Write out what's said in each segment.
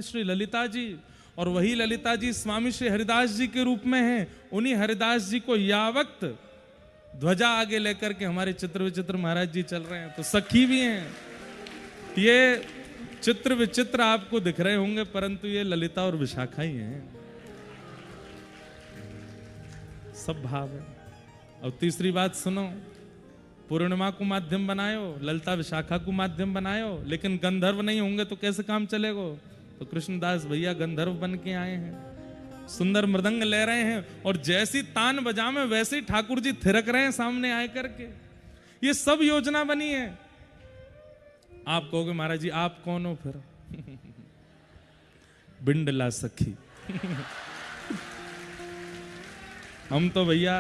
श्री ललिता जी, और वही ललिता जी स्वामी श्री हरिदास जी के रूप में हैं। उन्हीं हरिदास जी को या वक्त ध्वजा आगे लेकर के हमारे चित्र विचित्र महाराज जी चल रहे हैं, तो सखी भी हैं। ये चित्र विचित्र आपको दिख रहे होंगे, परंतु ये ललिता और विशाखा ही हैं, सब भाव है। और तीसरी बात सुनो, पूर्णिमा को माध्यम बनायो, ललिता विशाखा को माध्यम बनायो, लेकिन गंधर्व नहीं होंगे तो कैसे काम चलेगा? तो कृष्णदास भैया गंधर्व बन के आए हैं, सुंदर मृदंग ले रहे हैं, और जैसी तान बजावे वैसे ही ठाकुर जी थिरक रहे हैं सामने आए करके। ये सब योजना बनी है। आप कहोगे महाराज जी आप कौन हो फिर? बिंडला सखी। हम तो भैया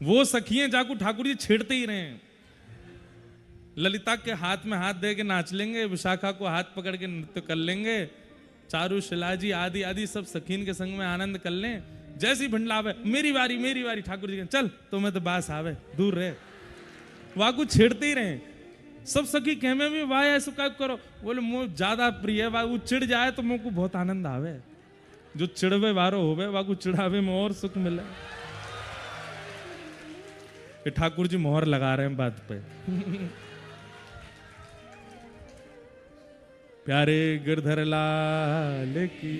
वो सखियां जाकू ठाकुर जी छेड़ते ही रहे हैं। ललिता के हाथ में हाथ दे के नाच लेंगे, विशाखा को हाथ पकड़ के नृत्य कर लेंगे, चारू शिलाजी आदि आदि सब सखीन के संग में आनंद कर लें। जैसी भिंडलावे मेरी बारी ठाकुर जी चल तुम्हें तो बास आवे दूर रहे, वाकू छेड़ते ही रहे। सब सखी कह में भी वाह ऐसा क्या करो, बोले मुझे ज्यादा प्रिय है, वो चिढ़ जाए तो मुझको बहुत आनंद आवे। जो चिड़वे वारो होवे वाकू चिढ़ावे में और सुख मिले। ये ठाकुर जी मोहर लगा रहे हैं बात पे। प्यारे गिरधर लाल की।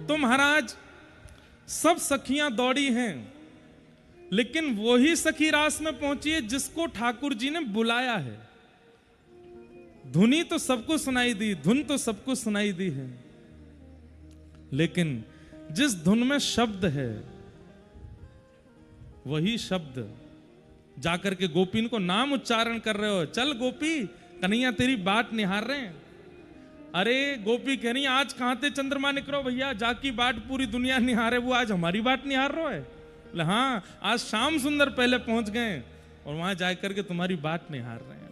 तो महाराज सब सखियां दौड़ी हैं, लेकिन वही सखी रास में पहुंची है जिसको ठाकुर जी ने बुलाया है। धुनी तो सबको सुनाई दी, धुन तो सबको सुनाई दी है, लेकिन जिस धुन में शब्द है वही शब्द जाकर के गोपीन को नाम उच्चारण कर रहे हो। चल गोपी, कन्हैया तेरी बाट निहार रहे हैं। अरे गोपी कह रही आज कहां थे चंद्रमा निकलो भैया, जाकी बाट पूरी दुनिया निहारे, वो आज हमारी बाट निहार रहा है। बोले हाँ, आज श्याम सुंदर पहले पहुंच गए और वहां जाकर के तुम्हारी बाट निहार रहे हैं।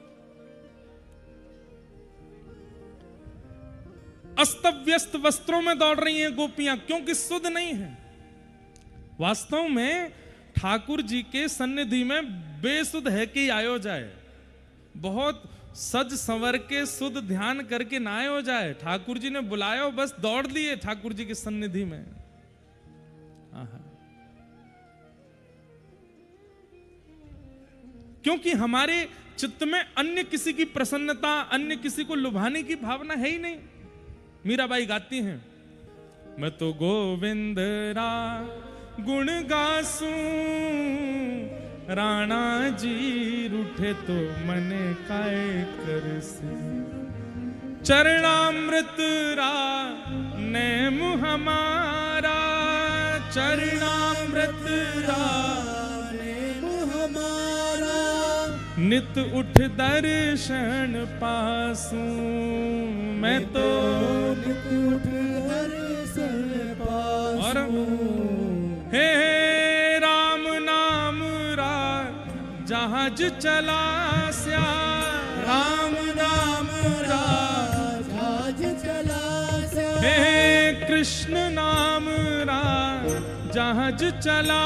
अस्त व्यस्त वस्त्रों में दौड़ रही हैं गोपियां, क्योंकि सुध नहीं है। वास्तव में ठाकुर जी के सन्निधि में बेसुध है कि आयो जाए, बहुत सज संवर के सुध ध्यान करके ना आयो जाए। ठाकुर जी ने बुलाया, बस दौड़ लिए ठाकुर जी की सन्निधि में। क्योंकि हमारे चित्त में अन्य किसी की प्रसन्नता, अन्य किसी को लुभाने की भावना है ही नहीं। मीराबाई गाती हैं, मैं तो गोविंद रा गुण गासूं, राणा जी रूठे तो मने काय करसे, चरणामृत रा नेम हमारा, चरणामृत रा नेम हमारा, नित उठ दर्शन पासूं, मैं तो नित उठ दर्शन पासूं। हे राम नाम रा जहाज चला स्या, राम नाम रा जहाज चला स्या, हे कृष्ण नाम रा जहाज चला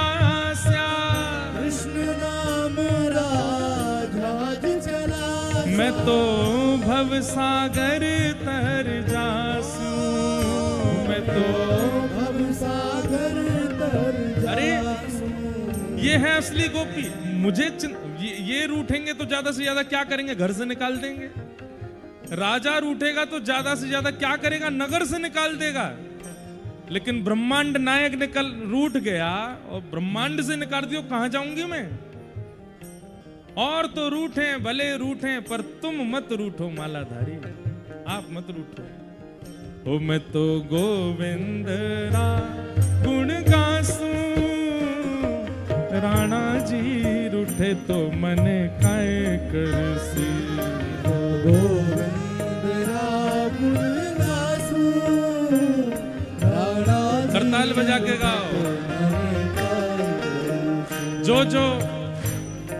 स्या, कृष्ण नाम रा जहाज चला, मैं तो भव सागर तर जासूं, मैं तो भव सागर तर जासूं। अरे ये है असली गोपी। मुझे ये रूठेंगे तो ज्यादा से ज्यादा क्या करेंगे, घर से निकाल देंगे। राजा रूठेगा तो ज्यादा से ज्यादा क्या करेगा, नगर से निकाल देगा। लेकिन ब्रह्मांड नायक रूठ गया और ब्रह्मांड से निकाल दियो, कहां जाऊंगी मैं। और तो रूठे भले रूठे, पर तुम मत रूठो मालाधारी, आप मत रूठो। ओ मैं तो गोविंद रा गुण गासूं, राणा जी रूठे तो मने काय करसी, गोविंद रा गुण गासूं, राणा करताल बजा के गाओ। जो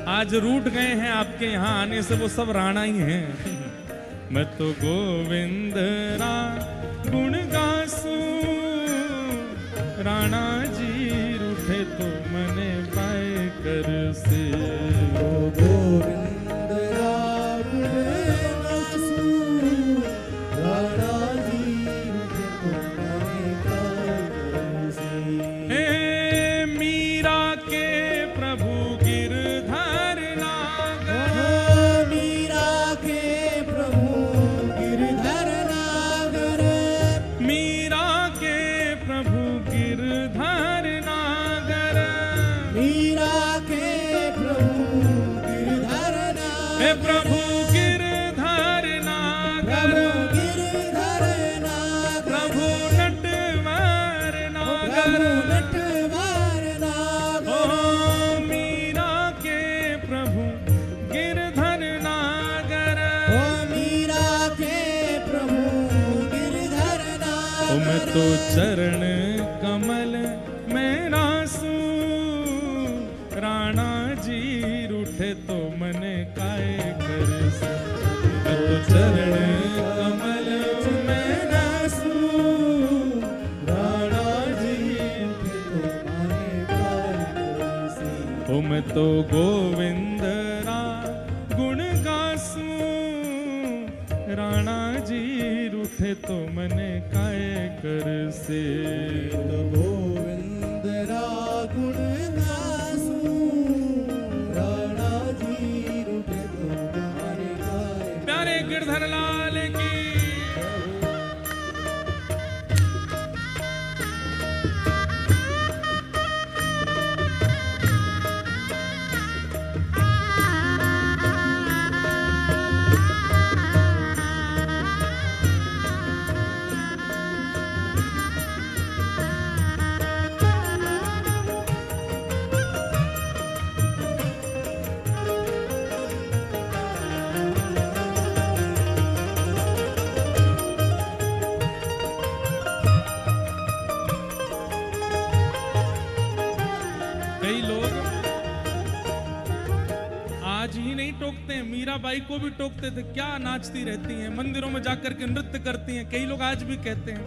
आज रूठ गए हैं आपके यहाँ आने से, वो सब राणा ही हैं। मैं तो गोविंद रा गुण गासूं, राणा जी रूठे तो मने पाए कर से, गोविंद रा गुण गासूं, प्रभु गिरधर नागर, प्रभु नटवर नागर, ओ मीरा के प्रभु गिरधर नागर, ओ मैं तो चरण कमल में रासू, राणा जी रूठे तो मन काय करसू। मैं तो चरण कमल में रासू, राणा जी रूठे तो मन काय करसू। ओ मैं तो गोविंद रा गुण गासू, राणा जी रूठे तो मन काय करसे। तो गोविंद रा गुण गासू, राणा जी रूठे तो मन काय। प्यारे गिरधर लाल की। कई लोग आज ही नहीं टोकते हैं, मीराबाई को भी टोकते थे, क्या नाचती रहती हैं, मंदिरों में जाकर के नृत्य करती हैं। कई लोग आज भी कहते हैं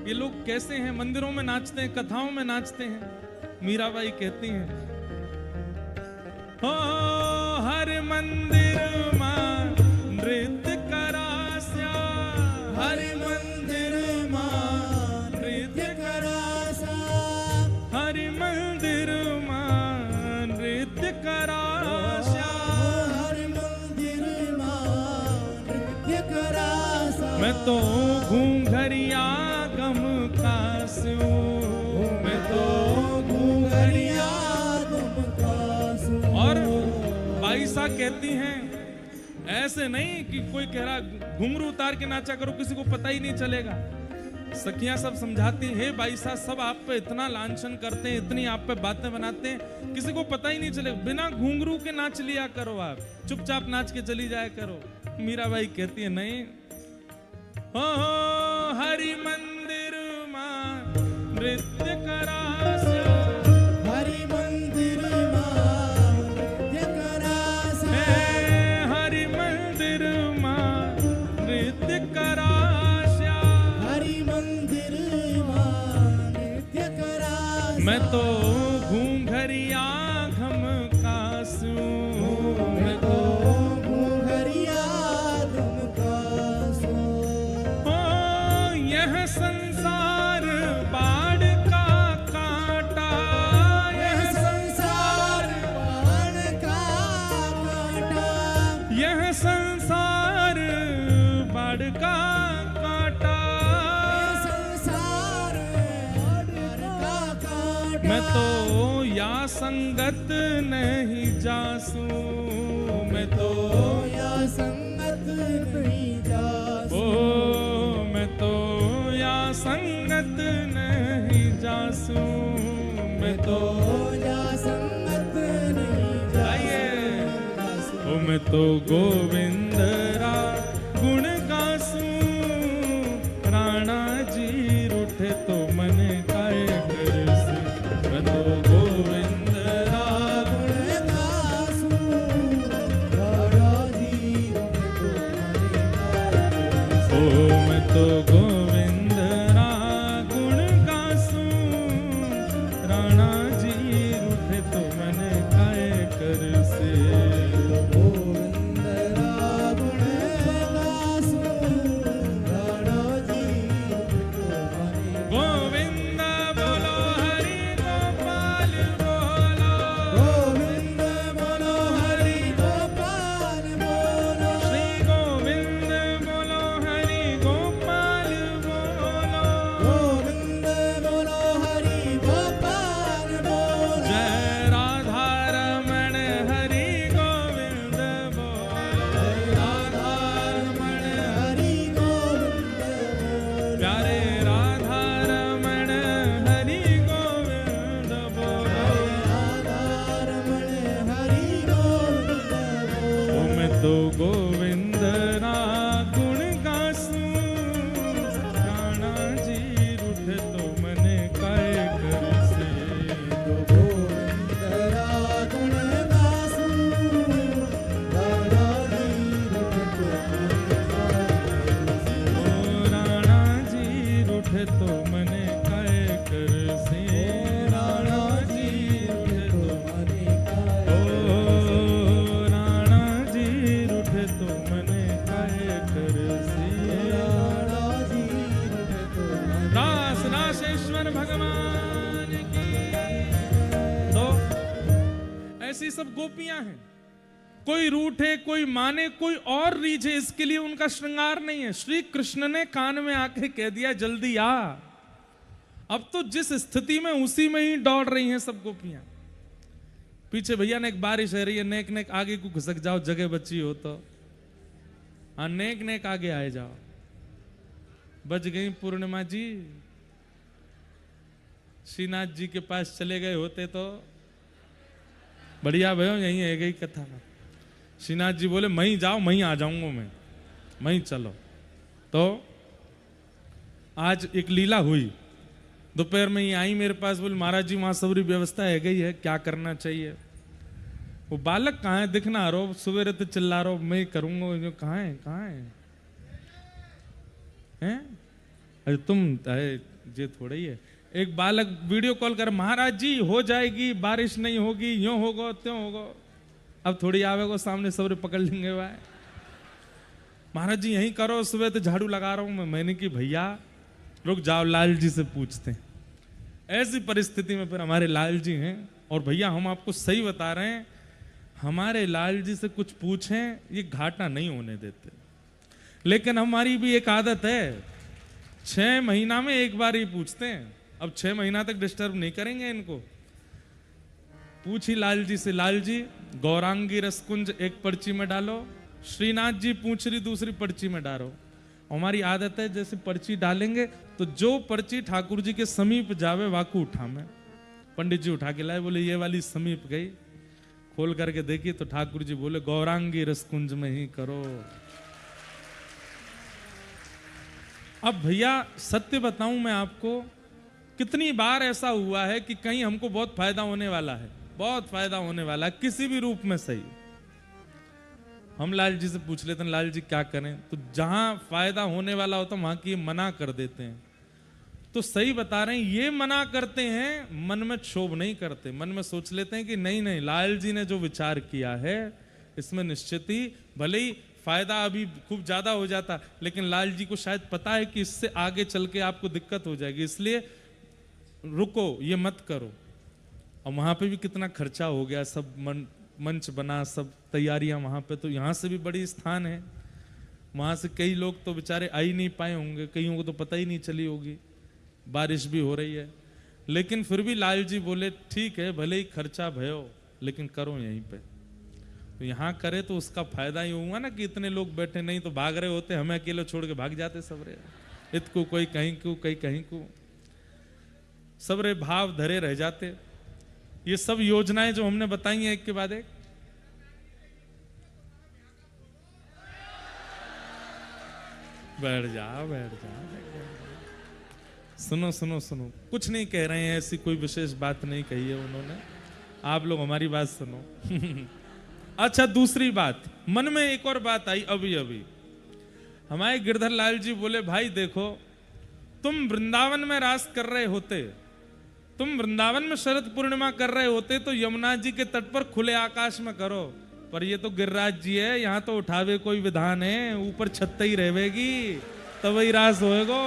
ये लोग कैसे हैं, मंदिरों में नाचते हैं, कथाओं में नाचते हैं। मीराबाई कहती हैं, हो हर मंदिर मां नृत्य करास्या, हर मंदिर मां नृत्य करासा, हर मंदिर मां नृत्य करास्या, हर मंदिर मां नृत्य करासा। मैं तो घूंघरिया गम कासू, मैं तो घूंघरिया गम कासू। और बाईसा कहती हैं ऐसे नहीं कि कोई कह रहा घुंघरू उतार के नाचा करो, किसी को पता ही नहीं चलेगा। सखियां सब समझाती हैं, हे बाईसा सब आप पे इतना लांछन करते हैं, इतनी आप पे बातें बनाते हैं, किसी को पता ही नहीं चलेगा। बिना घुंघरू के नाच लिया करो, आप चुपचाप नाच के चली जाया करो। मीराबाई कहती है नहीं, हो हरि मंदिर मां नृत्य करास्या, हरि मंदिर मां नृत्य करासा, हरि मंदिर मां नृत्य करास्या, हरि मंदिर मां नृत्य करासा। मैं तो घूंघरिया घम कासू, मैं तो घूंघरिया गम कासू। हो यह संसार बाढ़ का कांटा, यह संसार बाण का कांटा, यह संसार बाढ़ का कांटा, संसार बाण का कांटा। मैं तो या संगत नहीं जासू, मैं तो या संगत नहीं जासू। ओ मैं तो या संगत नहीं जासू, मैं तो या संगत नहीं आइए। जासू। ओ मैं तो गोविंद रा गुण गासू, राणा जी रूठे तो मन काय करसे। मैं तो गोविंद रा गुण गासू, राणा जी रूठे तो मन काय करसे। ओ मैं तो गोविंद रा गुण गासू, राणा जी रूठे तो मन काय करसे। गोविंद रा गुण गासू, राणा जी रूठे तो मन। गोविंद बोलो हरि गोपाल बोलो, गोविंद बोलो हरि गोपाल बोलो। श्री गोविंद बोलो हरि गोपाल बोलो, रूठे तो मने काय कर से राणा जी रूठे तो मने काय ओ राणा जी रूठे तो मने काय कर से राणा जी रूठे तो मने दास दासेश्वर भगवान की। तो ऐसी सब गोपियां हैं, कोई रूठे कोई माने कोई और रीझे, इसके लिए उनका श्रृंगार नहीं है। श्री कृष्ण ने कान में आके कह दिया जल्दी आ। अब तो जिस स्थिति में उसी में ही दौड़ रही हैं सब गोपियां। पीछे भैया ने एक बारिश है रही है, नेक नेक आगे को घुसक जाओ, जगह बची हो तो। हाँ नेक नेक आगे आए जाओ। बच गई पूर्णिमा जी, श्रीनाथ जी के पास चले गए होते तो बढ़िया भयो, यही है गई कथा में। श्रीनाथ जी बोले मैं ही जाओ, मैं ही आ जाऊंगा, मैं ही चलो। तो आज एक लीला हुई, दोपहर में ही आई मेरे पास, बोले महाराज जी वहां सबरी व्यवस्था है गई है, क्या करना चाहिए। वो बालक कहाँ है, दिखना रो, सवेरे तो चिल्ला रो मैं करूंगा, कहाँ है कहाँ है? अरे तुम ये थोड़ा ही है। एक बालक वीडियो कॉल कर, महाराज जी हो जाएगी, बारिश नहीं होगी, यूं होगा त्यों होगा। अब थोड़ी आवेगो सामने सबरे पकड़ लेंगे भाई। महाराज जी यहीं करो, सुबह तो झाड़ू लगा रहा हूं मैं। मैंने कि भैया रुक जाओ, लाल जी से पूछते हैं। ऐसी परिस्थिति में फिर हमारे लाल जी हैं, और भैया हम आपको सही बता रहे हैं, हमारे लाल जी से कुछ पूछें ये घाटा नहीं होने देते। लेकिन हमारी भी एक आदत है, 6 महीना में एक बार ही पूछते हैं। अब 6 महीना तक डिस्टर्ब नहीं करेंगे इनको। पूछी लाल जी से, लाल जी गौरांगी रसकुंज एक पर्ची में डालो, श्रीनाथ जी पूछ रही दूसरी पर्ची में डालो। हमारी आदत है जैसे पर्ची डालेंगे तो जो पर्ची ठाकुर जी के समीप जावे वाकू उठा में। पंडित जी उठा के लाए, बोले ये वाली समीप गई, खोल करके देखिए तो ठाकुर जी बोले गौरांगी रसकुंज में ही करो। अब भैया सत्य बताऊं मैं आपको, कितनी बार ऐसा हुआ है कि कहीं हमको बहुत फायदा होने वाला है, बहुत फायदा होने वाला है, किसी भी रूप में सही। हम लाल जी से पूछ लेते हैं लाल जी क्या करें, तो जहां फायदा होने वाला होता वहां की मना कर देते हैं। तो सही बता रहे हैं, ये मना करते हैं, मन में क्षोभ नहीं करते। मन में सोच लेते हैं कि नहीं नहीं, लाल जी ने जो विचार किया है इसमें निश्चित ही, भले ही फायदा अभी खूब ज्यादा हो जाता, लेकिन लाल जी को शायद पता है कि इससे आगे चल के आपको दिक्कत हो जाएगी, इसलिए रुको, ये मत करो। और वहां पे भी कितना खर्चा हो गया, सब मंच बना, सब तैयारियां वहां पे, तो यहाँ से भी बड़ी स्थान है। वहां से कई लोग तो बेचारे आ ही नहीं पाए होंगे, कईयों को तो पता ही नहीं चली होगी, बारिश भी हो रही है। लेकिन फिर भी लाल जी बोले ठीक है, भले ही खर्चा भयो लेकिन करो यहीं पे। तो यहाँ करे तो उसका फायदा ही होगा ना कि इतने लोग बैठे, नहीं तो भाग रहे होते, हमें अकेले छोड़ के भाग जाते सबरे। इत को कोई कहीं को, कहीं कहीं को, सबरे भाव धरे रह जाते। ये सब योजनाएं जो हमने बताई हैं एक के बाद एक, बैठ जा बैठ जा, सुनो सुनो सुनो, कुछ नहीं कह रहे हैं, ऐसी कोई विशेष बात नहीं कही है उन्होंने, आप लोग हमारी बात सुनो। अच्छा दूसरी बात, मन में एक और बात आई अभी अभी। हमारे गिरधर लाल जी बोले भाई देखो, तुम वृंदावन में रास कर रहे होते, तुम वृंदावन में शरद पूर्णिमा कर रहे होते तो यमुना जी के तट पर खुले आकाश में करो, पर ये तो गिरिराज जी है, यहाँ तो उठावे कोई विधान है, ऊपर छत्ते ही रहेगी तब वही रास होएगो।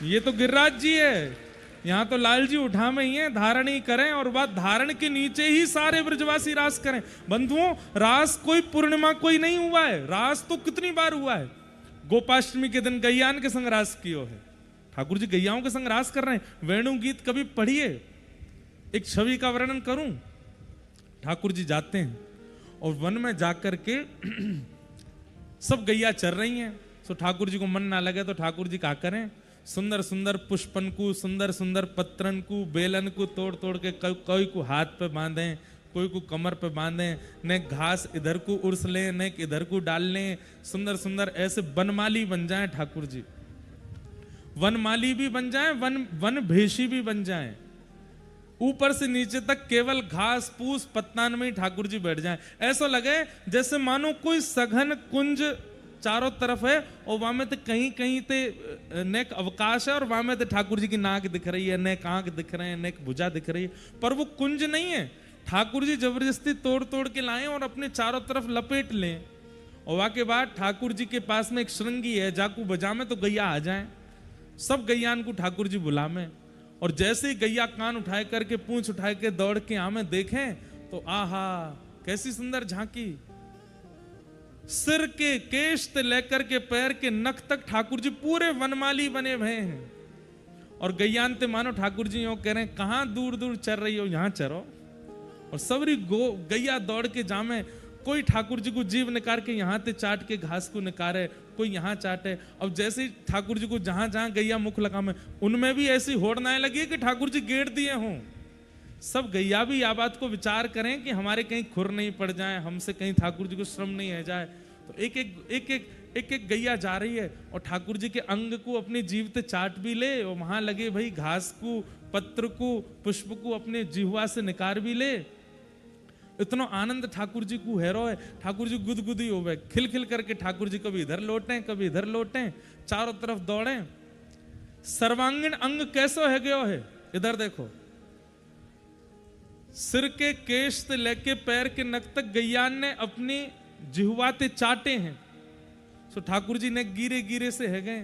ये तो गिरिराज जी है, यहाँ तो लाल जी उठा में ही है, धारण ही करें, और बात धारण के नीचे ही सारे ब्रजवासी रास करें। बंधुओं, रास कोई पूर्णिमा कोई नहीं हुआ है, रास तो कितनी बार हुआ है। गोपाष्टमी के दिन गैयान के संग रास कियो है, ठाकुर जी गैयाओं के संग रास कर रहे हैं। वेणु गीत कभी पढ़िए, एक छवि का वर्णन करूं। ठाकुर जी जाते हैं और वन में जाकर के सब गैया चर रही हैं, तो ठाकुर जी को मन ना लगे तो ठाकुर जी क्या करें, सुंदर सुंदर पुष्पन को, सुंदर सुंदर पत्रन को, बेलन को तोड़ तोड़ के कोई को हाथ पे बांधे, कोई को कमर पे बांधे, ने घास इधर को उर्स लें, ने इधर को डाल लें, सुंदर सुंदर ऐसे वनमाली बन जाए ठाकुर जी। वनमाली भी बन जाए, वन भेषी भी बन जाए, ऊपर से नीचे तक केवल घास पूस पत्तान में ही ठाकुर जी बैठ जाए। ऐसा लगे जैसे मानो कोई सघन कुंज चारों तरफ है और वहां में तो कहीं कहीं ते नेक अवकाश है और वहां में तो ठाकुर जी की नाक दिख रही है, नेक आंख दिख रहे हैं, नेक भुजा दिख रही है, पर वो कुंज नहीं है। ठाकुर जी जबरदस्ती तोड़ तोड़ के लाए और अपने चारों तरफ लपेट लें। और वहां के बाद ठाकुर जी के पास में एक श्रृंगी है, जाकू बजा में तो गैया आ जाए, सब गैयान को ठाकुर जी बुला में। और जैसे ही गैया कान उठाए करके पूंछ उठाए के दौड़ के आमे देखें तो आहा कैसी सुंदर झांकी। सिर के केश से लेकर के पैर के नख तक ठाकुर जी पूरे वनमाली बने हुए हैं। और गैयान ते मानो ठाकुर जी यूं कह रहे हैं कहां दूर दूर चल रही हो, यहां चरो। और सबरी गैया दौड़ के जामे, कोई ठाकुर जी को जीव निकाल के यहां ते चाट के घास को निकारे, कोई यहां चाटे। अब जैसे ही ठाकुर जी को जहां जहां गैया मुख लगा में, उनमें भी ऐसी होड़नाएं लगी कि ठाकुर जी गेड़ दिए हों। सब गैया भी या बात को विचार करें कि हमारे कहीं खुर नहीं पड़ जाए, हमसे कहीं ठाकुर जी को श्रम नहीं है जाए। तो एक गैया जा रही है और ठाकुर जी के अंग को अपनी जीव से चाट भी ले, और वहां लगे भाई घास को, पत्र को, पुष्प को अपने जिह्वा से निकाल भी ले। इतना आनंद ठाकुर जी को हैरो है। ठाकुर जी गुदगुदी हो गए, खिल खिल करके ठाकुर जी कभी इधर लौटे कभी इधर लौटे, चारों तरफ दौड़े। सर्वांगीण अंग कैसो है गयो है, इधर देखो, सिर के केश से लेके पैर के नख तक गैयान ने अपनी जिह्वाते चाटे हैं। सो ठाकुर जी ने गिरे गिरे से है गए।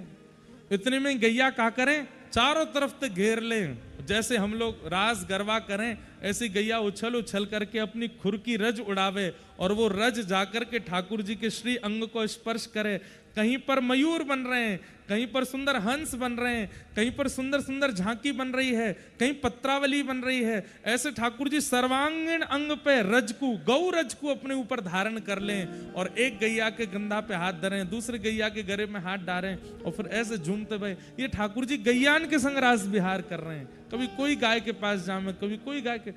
इतने में गैया क्या करें, चारों तरफ से घेर ले। जैसे हम लोग रास गरबा करें, ऐसी गैया उछल उछल करके अपनी खुर की रज उड़ावे, और वो रज जाकर के ठाकुर जी के श्री अंग को स्पर्श करे। कहीं पर मयूर बन रहे हैं, कहीं पर सुंदर हंस बन रहे हैं, कहीं पर सुंदर सुंदर झांकी बन रही है, कहीं पत्रावली बन रही है। ऐसे ठाकुर जी सर्वांगीण अंग पे रज को, गौ रज को अपने ऊपर धारण कर लें, और एक गैया के गंधा पे हाथ धरें, दूसरे गैया के गले में हाथ डालें, और फिर ऐसे झूमते भाई ये ठाकुर जी गैयान के संग रास विहार कर रहे हैं। कभी कोई गाय के पास जामे, कभी कोई गाय के।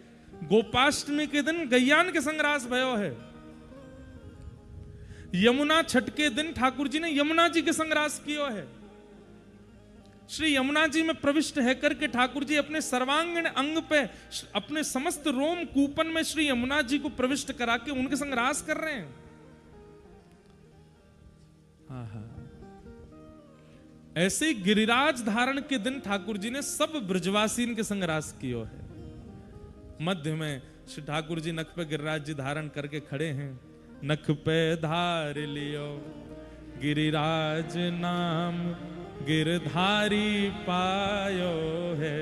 गोपाष्टमी के दिन गैयान के संग रास भयो है। यमुना छठ के दिन ठाकुर जी ने यमुना जी के संग रास कियो है। श्री यमुना जी में प्रविष्ट है करके ठाकुर जी अपने सर्वांगीण अंग पे, अपने समस्त रोम कूपन में श्री यमुना जी को प्रविष्ट करा के उनके संग रास कर रहे हैं। ऐसे ही गिरिराज धारण के दिन ठाकुर जी ने सब ब्रजवासीन के संग रास कियो है। मध्य में श्री ठाकुर जी नख पे गिरिराज जी धारण करके खड़े हैं। नख पे धार लियो गिरिराज नाम, गिरधारी पायो है।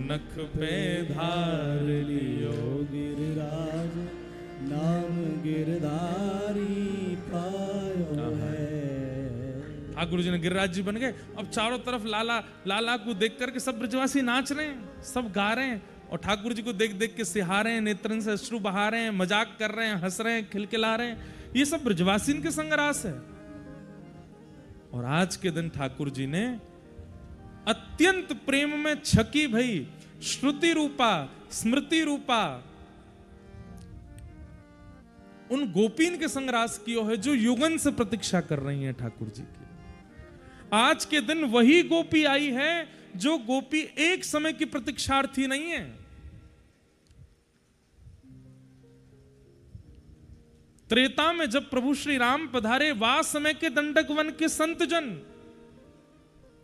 नख पे धार लियो गिरिराज नाम, गिरधारी पायो है। ठाकुर जी ने गिरिराज जी बन गए। अब चारों तरफ लाला लाला को देख करके सब ब्रजवासी नाच रहे हैं, सब गा रहे हैं, और ठाकुर जी को देख देख के सिहा रहे हैं, नेत्रन से अश्रु बहा रहे हैं, मजाक कर रहे हैं, हंस रहे हैं, खिलखिला रहे हैं। ये सब ब्रजवासीन के संग रास है। और आज के दिन ठाकुर जी ने अत्यंत प्रेम में छकी भई श्रुति रूपा, स्मृति रूपा उन गोपीन के संग रास कियो है जो युगन से प्रतीक्षा कर रही हैं ठाकुर जी की। आज के दिन वही गोपी आई है जो गोपी एक समय की प्रतीक्षार्थी नहीं है। त्रेता में जब प्रभु श्री राम पधारे, वा समय के दंडक वन के संत जन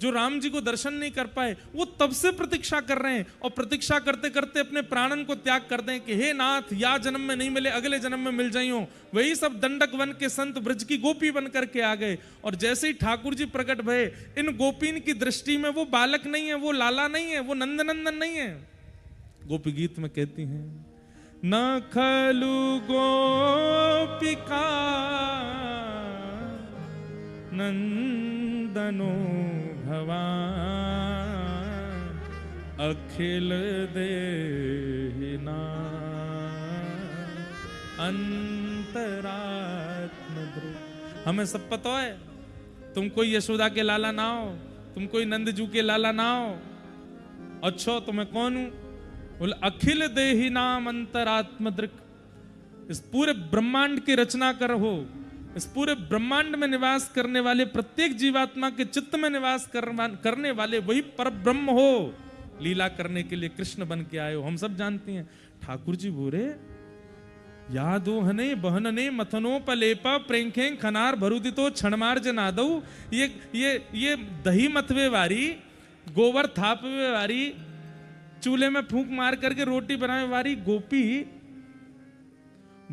जो राम जी को दर्शन नहीं कर पाए, वो तब से प्रतीक्षा कर रहे हैं, और प्रतीक्षा करते करते अपने प्राणन को त्याग कर दें कि हे नाथ, या जन्म में नहीं मिले अगले जन्म में मिल जाइयो। वही सब दंडक वन के संत ब्रज की गोपी बन करके आ गए। और जैसे ही ठाकुर जी प्रकट भये, इन गोपीन की दृष्टि में वो बालक नहीं है, वो लाला नहीं है, वो नंदनंदन नहीं है। गोपी गीत में कहती हैं, न खलु गोपिका नंदनो भवान, अखिल देहिना अंतरात्म ध्रुव। हमें सब पता है, तुम कोई यशोदा के लाला ना हो, तुम कोई नंदजू के लाला ना हो। अच्छा तो मैं कौन हूं? बोले अखिल देहि नाम अंतरात्म दृक। इस पूरे ब्रह्मांड की रचना कर हो, इस पूरे ब्रह्मांड में निवास करने वाले, प्रत्येक जीवात्मा के चित्त में निवास करने वाले वही परब्रह्म हो। लीला करने के लिए कृष्ण बन के आए हो, हम सब जानते हैं। ठाकुर जी बोले यादो हने बहनने मथनो पलेपा प्रेंखे खनार भरुदितो क्षणमार जनादऊ। ये दही मथवे वारी, गोबर थापवे वारी, चूल्हे में फूंक मार करके रोटी बनाने वाली गोपी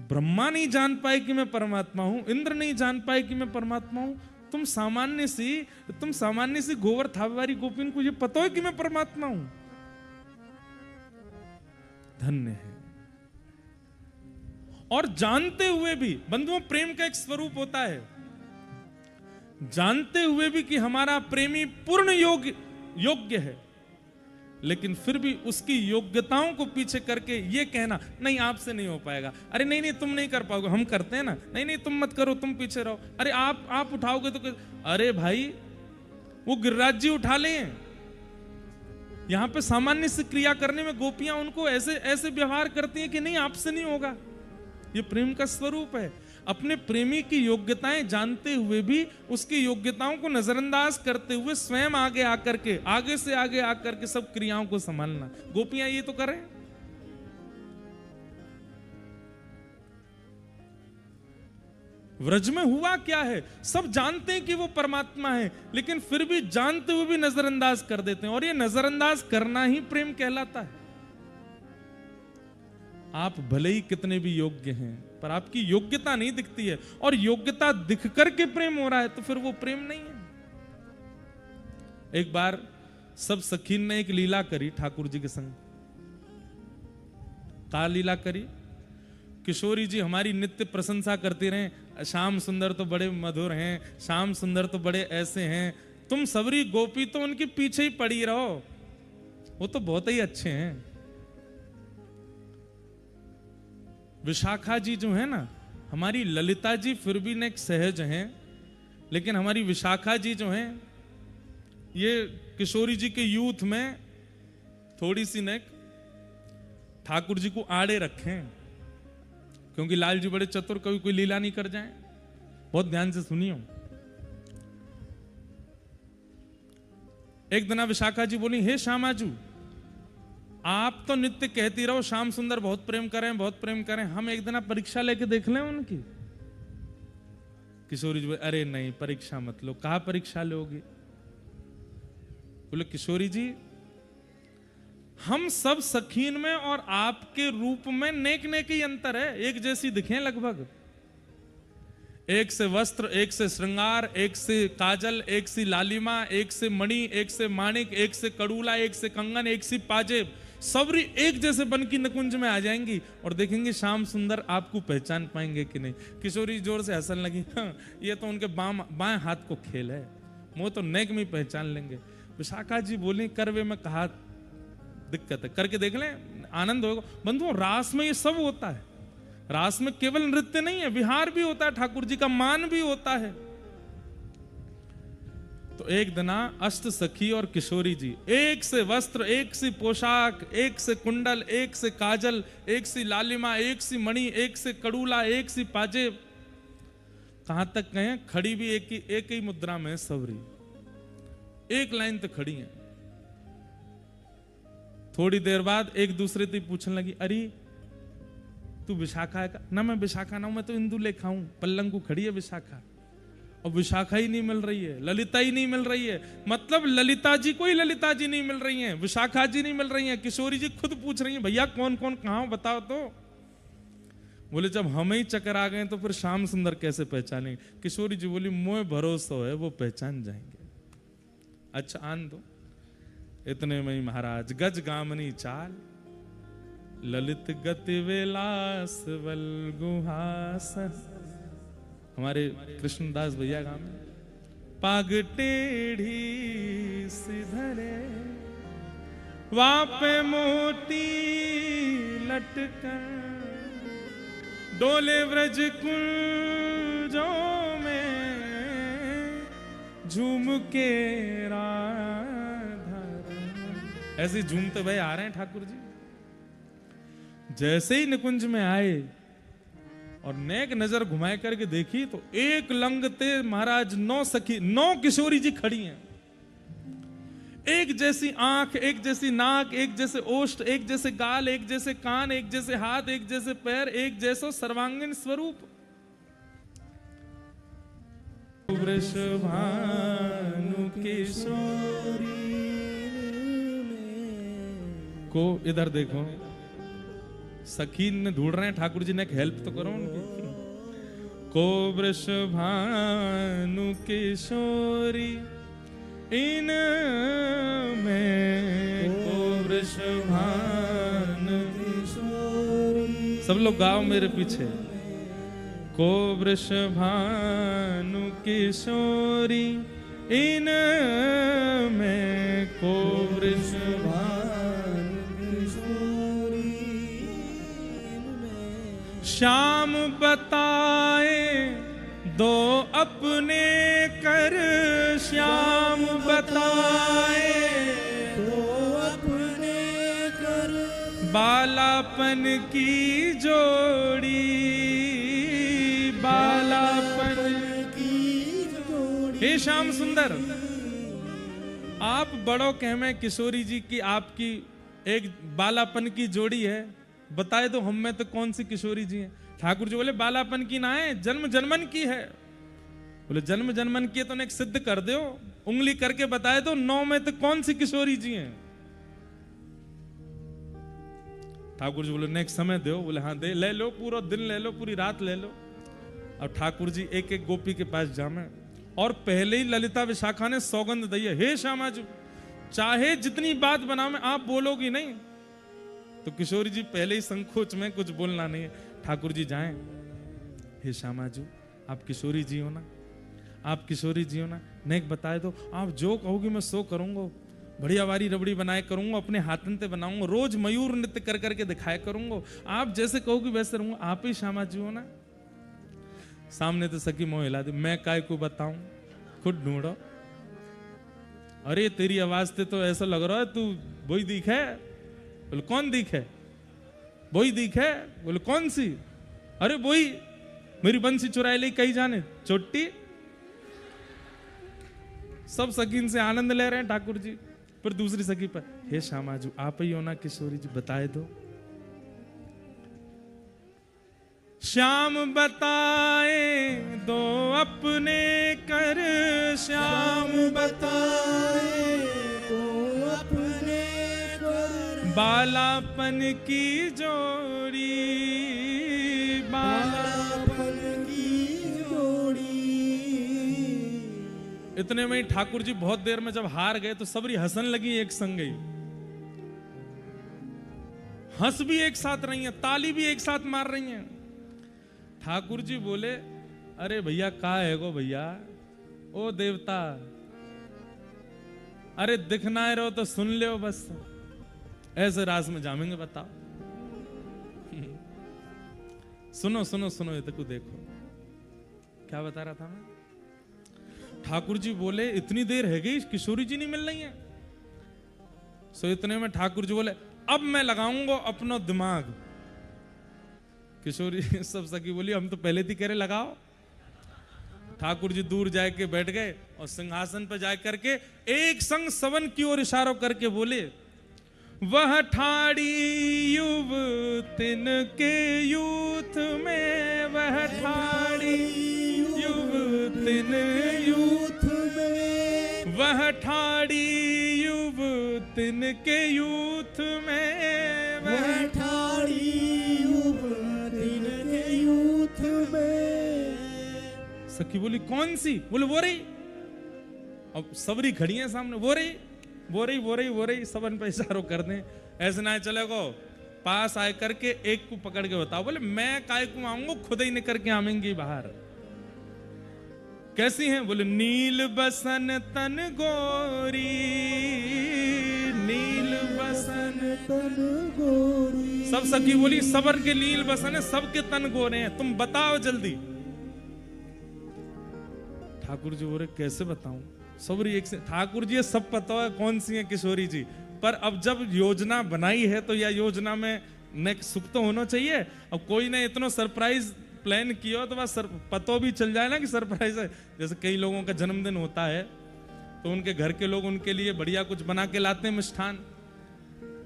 ब्रह्मा नहीं जान पाए कि मैं परमात्मा हूं, इंद्र नहीं जान पाए कि मैं परमात्मा हूं। तुम सामान्य सी गोबर थापवे वाली गोपी को ये पता है कि मैं परमात्मा हूं। धन्य है। और जानते हुए भी बंधुओं, प्रेम का एक स्वरूप होता है, जानते हुए भी कि हमारा प्रेमी पूर्ण योग्य है, लेकिन फिर भी उसकी योग्यताओं को पीछे करके ये कहना नहीं आपसे नहीं हो पाएगा, अरे नहीं तुम नहीं कर पाओगे, हम करते हैं ना, नहीं तुम मत करो, तुम पीछे रहो, अरे आप उठाओगे तो अरे भाई वो गिरिराज जी उठा लें। यहां पे सामान्य से क्रिया करने में गोपियां उनको ऐसे व्यवहार करती हैं कि नहीं आपसे नहीं होगा। ये प्रेम का स्वरूप है। अपने प्रेमी की योग्यताएं जानते हुए भी उसकी योग्यताओं को नजरअंदाज करते हुए स्वयं आगे से आगे आकर के सब क्रियाओं को संभालना। गोपियां ये तो करें। व्रज में हुआ क्या है, सब जानते हैं कि वो परमात्मा है, लेकिन फिर भी जानते हुए भी नजरअंदाज कर देते हैं, और ये नजरअंदाज करना ही प्रेम कहलाता है। आप भले ही कितने भी योग्य हैं, पर आपकी योग्यता नहीं दिखती है, और योग्यता दिख करके प्रेम हो रहा है, तो फिर वो प्रेम नहीं है। एक बार सब सखीन ने एक लीला करी ठाकुर जी के संग। का लीला करी? किशोरी जी हमारी नित्य प्रशंसा करती रहे, श्याम सुंदर तो बड़े मधुर हैं, श्याम सुंदर तो बड़े ऐसे हैं, तुम सबरी गोपी तो उनके पीछे ही पड़ी रहो, वो तो बहुत ही अच्छे हैं। विशाखा जी जो है ना, हमारी ललिता जी फिर भी नेक सहज हैं, लेकिन हमारी विशाखा जी जो हैं, ये किशोरी जी के यूथ में थोड़ी सी नेक ठाकुर जी को आड़े रखें, क्योंकि लाल जी बड़े चतुर, कभी कोई लीला नहीं कर जाए। बहुत ध्यान से सुनियो। एक दिन विशाखा जी बोली, हे श्यामाजू, आप तो नित्य कहती रहो श्याम सुंदर बहुत प्रेम करें, बहुत प्रेम करें, हम एक दिन परीक्षा लेके देख लें उनकी। किशोरी जी बोले, अरे नहीं परीक्षा मत लो। कहा परीक्षा लोगे? बोले किशोरी जी, हम सब सखीन में और आपके रूप में नेक ही अंतर है, एक जैसी दिखें लगभग। एक से वस्त्र, एक से श्रृंगार, एक से काजल, एक से लालिमा, एक से मणि, एक से माणिक, एक से कड़ूला, एक से कंगन, एक से पाजेब, सबरी एक जैसे बन की नकुंज में आ जाएंगी, और देखेंगे श्याम सुंदर आपको पहचान पाएंगे कि नहीं। किशोरी जोर से हंसने लगी, हाँ, ये तो उनके बाएं हाथ को खेल है, वो तो नेक में पहचान लेंगे। विशाखा जी बोली, करवे में कहा दिक्कत है, करके देख लें, आनंद होगा। बंधुओं, रास में ये सब होता है। रास में केवल नृत्य नहीं है, विहार भी होता है, ठाकुर जी का मान भी होता है। तो एक दिना अष्ट सखी और किशोरी जी, एक से वस्त्र, एक से पोशाक, एक से कुंडल, एक से काजल, एक से लालिमा, एक से मणि, एक से कड़ूला, एक से पाजेब, कहां तक कहें, खड़ी भी एक ही मुद्रा में सबरी, एक लाइन तक खड़ी है। थोड़ी देर बाद एक दूसरे से पूछने लगी, अरे तू विशाखा है का? ना मैं विशाखा ना हूं, मैं तो इंदु लेखा हूं, पल्लंग को खड़ी है विशाखा। और विशाखा ही नहीं मिल रही है, ललिता ही नहीं मिल रही है, मतलब ललिता जी को ही ललिता जी नहीं मिल रही हैं, विशाखा जी नहीं मिल रही हैं। किशोरी जी खुद पूछ रही हैं, भैया कौन कौन कहां बताओ तो। बोले जब हम ही चक्कर आ गए तो फिर श्याम सुंदर कैसे पहचानेंगे? किशोरी जी बोली, मोह भरोसा है वो पहचान जाएंगे। अच्छा आन दो। इतने में ही महाराज गज गामनी चाल, ललित गति विलास बल गुहास, हमारे कृष्णदास भैया गांव में, पाग टेढ़ी सिधरे वापे मोती लटकर, डोले व्रज कुंजों में झूम के राधा। ऐसे झूमते हुए आ रहे हैं ठाकुर जी। जैसे ही निकुंज में आए और नेक नजर घुमाए करके देखी तो एक लंगते महाराज 9 सखी 9 किशोरी जी खड़ी हैं। एक जैसी आंख, एक जैसी नाक, एक जैसे ओष्ठ, एक जैसे गाल, एक जैसे कान, एक जैसे हाथ, एक जैसे पैर, एक जैसो सर्वांगीण स्वरूप। वृषभानु किशोरी को इधर देखो, सखी ने ढूंढ रहे हैं, ठाकुर जी ने एक हेल्प तो करो उनकी। को वृषभानु किशोरी इन में को वृषभानु किशोरी। सब लोग गाओ मेरे पीछे। को वृषभानु किशोरी इन में को वृषभानु किशोरी। श्याम बताए दो अपने कर, श्याम बताए दो अपने कर, बालापन की जोड़ी, बालापन की जोड़ी। हे श्याम सुंदर, आप बड़ो कहमे किशोरी जी की आपकी एक बालापन की जोड़ी है, बताए तो हम में तो कौन सी किशोरी जी हैं? ठाकुर जी बोले बालापन की ना है, जन्म जन्मन की है। बोले जन्म जन्मन की है तो एक सिद्ध कर दो, उंगली करके बताए तो 9 में तो कौन सी किशोरी जी हैं? ठाकुर जी बोले नेक्स्ट समय दो। बोले हाँ दे, ले लो, पूरा दिन ले लो, पूरी रात ले लो। अब ठाकुर जी एक एक गोपी के पास जामे और पहले ही ललिता विशाखा ने सौगंध दी है, हे श्यामा जी चाहे जितनी बात बनाओ में आप बोलोगी नहीं। तो किशोरी जी पहले ही संकोच में कुछ बोलना नहीं है। ठाकुर जी जाएं, हे श्यामा जी आप किशोरी जी हो ना, आप किशोरी जी हो ना, नेक बताए तो आप जो कहोगी मैं सो करूंगा, बढ़िया वारी रबड़ी बनाए करूंगा, अपने हाथन ते बनाऊंगा, रोज मयूर नृत्य कर करके दिखाया करूंगा, आप जैसे कहोगी वैसे रहूंगा। आप ही श्यामा जी हो ना। सामने तो सखी मोह हिला दी, मैं काय को बताऊं, खुद ढूंढो। अरे तेरी आवाज से तो ऐसा लग रहा है तू वही दिखे। बोले कौन दिखे? वही दिखे। बोले कौन सी? अरे वही, मेरी बंसी चुराई ली कहीं जाने चोटी। सब सखीन से आनंद ले रहे हैं ठाकुर जी। फिर दूसरी सखी पर, हे श्यामा जी आप ही हो ना किशोरी जी, बताए दो। श्याम बताए दो अपने कर, श्याम बताए दो अपने कर, बालापन की जोड़ी, बालापन की जोड़ी। इतने में ही ठाकुर जी बहुत देर में जब हार गए तो सबरी हंसन लगी एक संग गई। हंस भी एक साथ रही हैं, ताली भी एक साथ मार रही हैं। ठाकुर जी बोले अरे भैया का है गो भैया, ओ देवता, अरे दिखना है रहो तो सुन ले बस, ऐसे रास में जामेंगे बताओ। सुनो सुनो सुनो ये तक देखो क्या बता रहा था मैं। ठाकुर जी बोले इतनी देर है गई किशोरी जी नहीं मिल रही है। सो इतने में ठाकुर जी बोले अब मैं लगाऊंगा अपना दिमाग। किशोरी सब सखी बोली हम तो पहले थी कह रहे लगाओ। ठाकुर जी दूर जाके बैठ गए और सिंहासन पर जा करके एक संग सवन की ओर इशारा करके बोले, वह ठाड़ी युवतिन के यूथ में, वह ठाड़ी युवतिन यूथ में, वह ठाड़ी युवतिन के यूथ में, वह ठाड़ी युवतिन के यूथ में। सखी बोली कौन सी? बोले वो रही। अब सबरी खड़ी है सामने, वो रही वो रही वो रही वो रही, सबन पे इशारों कर दें। ऐसे ना चलेगो, पास आए करके एक को पकड़ के बताओ। बोले मैं काय को आऊंगा, खुद ही निकल के आवेंगी बाहर। कैसी हैं? बोले नील बसन तन गोरी, नील बसन तन गोरी। सब सखी बोली सबर के नील बसन है, सबके तन गोरे हैं, तुम बताओ जल्दी। ठाकुर जी बोले कैसे बताऊं? सबरी एक से ठाकुर जी सब पता है कौन सी है किशोरी जी, पर अब जब योजना बनाई है तो यह योजना में नेक्स्ट सुख तो होना चाहिए। अब कोई ने इतना सरप्राइज प्लान किया तो बस पतो भी चल जाए ना कि सरप्राइज है। जैसे कई लोगों का जन्मदिन होता है तो उनके घर के लोग उनके लिए बढ़िया कुछ बना के लाते हैं मिष्ठान।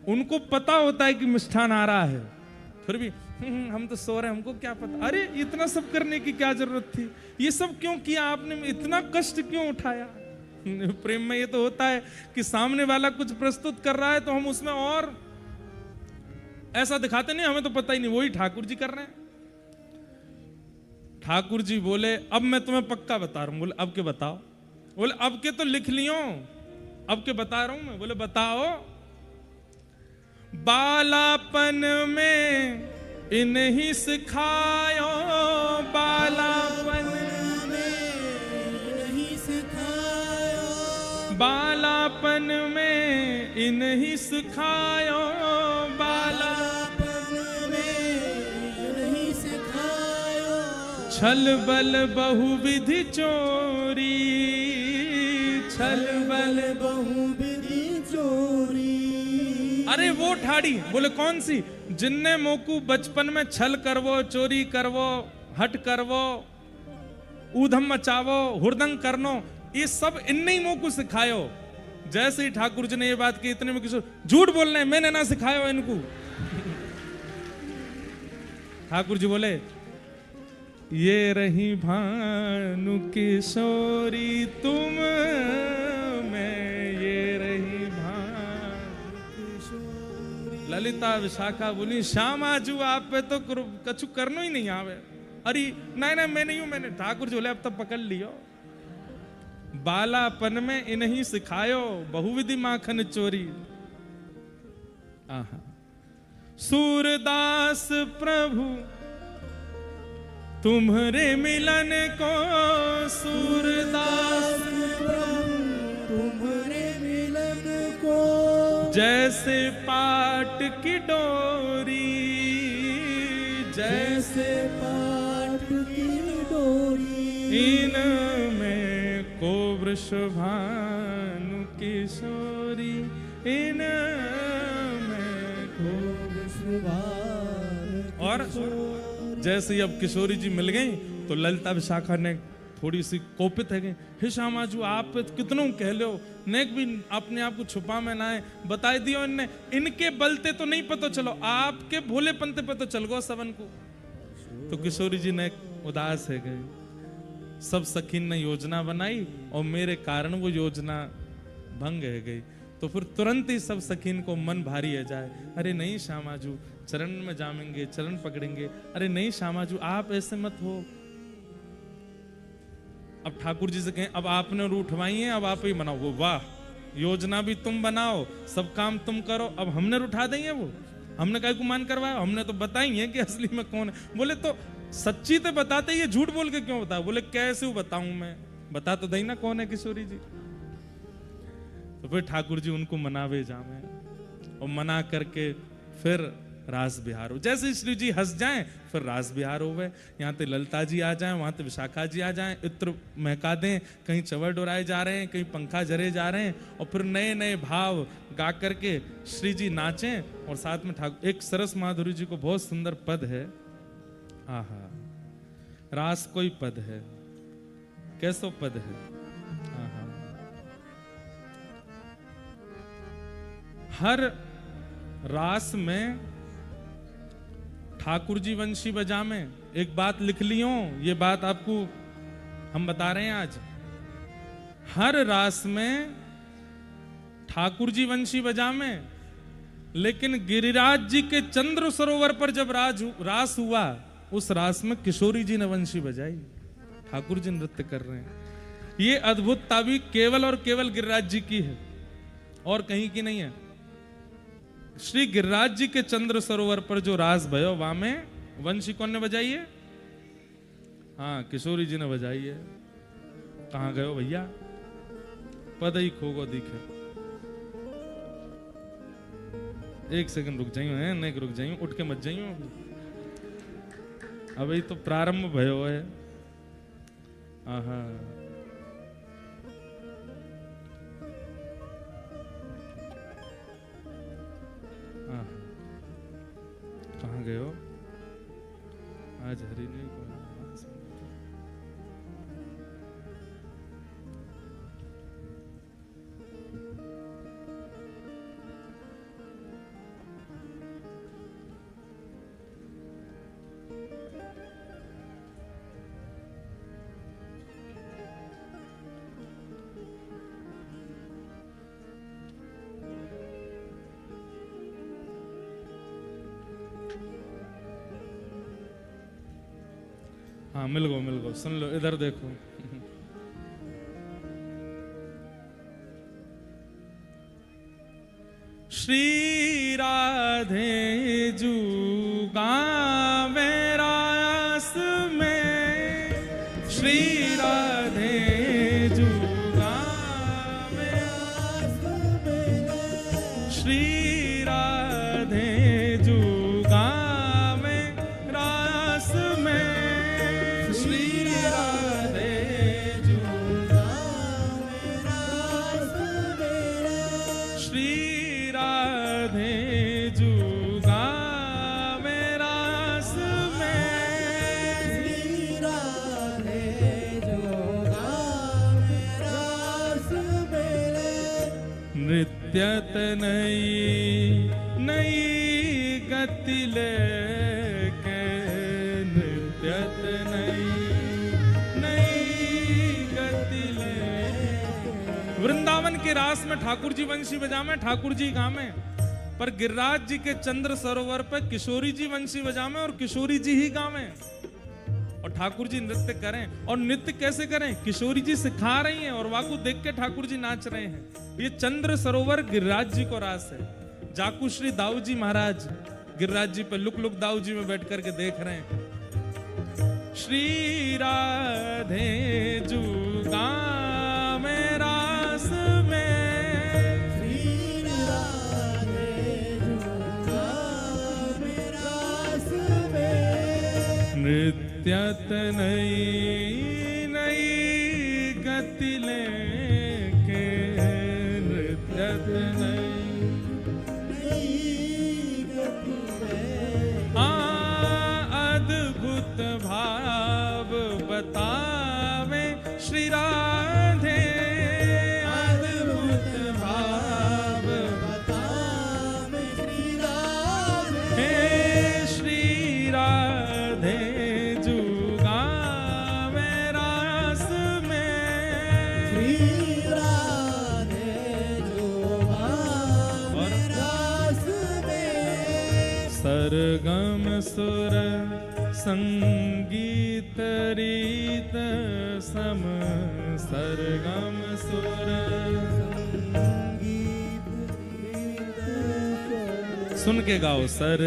उनको पता होता है कि मिष्ठान आ रहा है, फिर भी हम तो सो रहे हैं, हमको क्या पता। अरे इतना सब करने की क्या जरूरत थी, ये सब क्यों किया आपने, इतना कष्ट क्यों उठाया। प्रेम में ये तो होता है कि सामने वाला कुछ प्रस्तुत कर रहा है तो हम उसमें और ऐसा दिखाते नहीं, हमें तो पता ही नहीं, वही ठाकुर जी कर रहे हैं। ठाकुर जी बोले अब मैं तुम्हें पक्का बता रहा हूं। बोले अब के बताओ। बोले अब के तो लिख लियो, अब के बता रहा हूं मैं। बोले बताओ। बालापन में इन्हीं सिखायो, बालापन बालापन में इन्हीं सिखायो, बालापन में इन्हीं सिखायो। छल बल बहुविधि चोरी, छल बल बहुविधि चोरी। अरे वो ठाड़ी। बोले कौन सी? जिनने मोकू बचपन में छल करवो, चोरी करवो, हट करवो, ऊधम मचावो, हुरदंग करनो, ये सब इनने ही मोकू सिखायो। जैसे ही ठाकुर जी ने ये बात की, इतने में किशोर झूठ बोलना है, मैंने ना सिखाया इनको। ठाकुर जी बोले ये रही भानु किशोरी तुम में, ये रही भानु किशोरी। ललिता विशाखा बोली श्याम आजू आप पे तो कछु करनो ही नहीं आवे। अरे नहीं मैं नहीं हूं, मैंने। ठाकुर जी बोले अब तब पकड़ लियो। बालापन में इन्हीं सिखायो, बहुविधि माखन चोरी। आहा। सूरदास प्रभु तुम्हारे मिलन को, सूरदास प्रभु तुम्हारे मिलन को, जैसे पाट की डोरी, जैसे पाट की डोरी, इनमें को वृषभानु किशोरी, इनमें को वृषभानु। और जैसे ही अब किशोरी जी मिल गई तो ललिता विशाखा ने थोड़ी सी कोपित है गई, हे श्यामाजू आप कितनों कह लो, नेक भी अपने आप को छुपा में ना है, बता दियो इनने, इनके बलते तो नहीं पता चलो, आपके भोले पंते पता चल गो सबन को। तो किशोरी जी ने उदास है गई। सब सखीन ने योजना बनाई और मेरे कारण वो योजना भंग है गई। तो फिर तुरंत ही सब सखीन को मन भारी है जाए, अरे नहीं श्यामाजू चरण में जामेंगे, चरण पकड़ेंगे, अरे नहीं श्यामाजू आप ऐसे मत हो। अब ठाकुर जी से कहें अब आपने और उठवाई है, अब आप ही बनाओ। वो वाह, योजना भी तुम बनाओ, सब काम तुम करो, अब हमने उठा देंगे, वो हमने काय को मान करवाया, हमने तो बताई है कि असली में कौन है। बोले तो सच्ची तो बताते, ये झूठ बोल के क्यों बताओ। बोले कैसे बताऊं मैं, बता तो दई ना कौन है किशोरी जी। तो फिर ठाकुर जी उनको मनावे जामे और मना करके फिर रास बिहार हो। जैसे श्री जी हंस जाएं फिर रास बिहार हो गए। यहाँ ते ललिता जी आ जाएं, वहां ते विशाखा जी आ जाएं, इत्र महका दें, कहीं चवर डोराए जा रहे हैं, कहीं पंखा जरे जा रहे हैं, और फिर नए नए भाव गा करके श्री जी नाचें। और साथ में ठाकुर एक सरस माधुरी जी को बहुत सुंदर पद है, आहा रास कोई पद है, कैसो पद है, आहा। हर रास में ठाकुर जी वंशी बजा में एक बात लिख लियो, ये बात आपको हम बता रहे हैं आज। हर रास में ठाकुर जी वंशी बजा में, लेकिन गिरिराज जी के चंद्र सरोवर पर जब रास हुआ, उस रास में किशोरी जी ने वंशी बजाई, ठाकुर जी नृत्य कर रहे हैं। ये अद्भुतता भी केवल और केवल गिरिराज जी की है और कहीं की नहीं है। श्री गिरिराज जी के चंद्र सरोवर पर जो रास भयो, वहां में वंशी कौन ने बजाई है? हाँ किशोरी जी ने बजाई है। कहां गयो भैया, पद ही खोगो दिखे। एक सेकंड रुक जाइयो है, नहीं रुक जाइयो, उठ के मत जाइयो, अभी तो प्रारंभ भयो है। आहा कहाँ गए हो आज? हरी नहीं कौन? 1 हाँ मिल गो सुन लो, इधर देखो। श्री राधे जू गावे रास में, श्री राधे जू गावे रास में, श्री राधे जू गावे रास में, श्री राधे जू गावे रास में, श्री राधे जुगा मेरा में, श्री राधे जुगा मेरा में, नृत्यत नई नई गति लेके, नृत्यत नई नई गति ले। वृंदावन के रास में ठाकुर जी वंशी बजावे, ठाकुर जी गावे, पर गिरिराज जी के चंद्र सरोवर पे किशोरी जी वंशी बजावे और किशोरी जी ही गावे, और ठाकुर जी नृत्य करें। और नृत्य कैसे करें? किशोरी जी सिखा रही हैं और वाकू देख के ठाकुर जी नाच रहे हैं। ये चंद्र सरोवर गिरिराज जी को रास है। जाकू श्री दाऊ जी महाराज गिरिराज जी पे लुक लुक दाऊ जी में बैठ करके देख रहे हैं। श्री राधे जुगा मेरा नृत्यत नई नई गति लेके, नृत्यत नई गति लेके, अद्भुत भाव बतावे श्री राधे, अद्भुत भाव बतावे श्री राधे, श्री राधे सरगम सुर संगीत रीत सम, सरगम सुर संगीत रीत, सुन के गाओ सर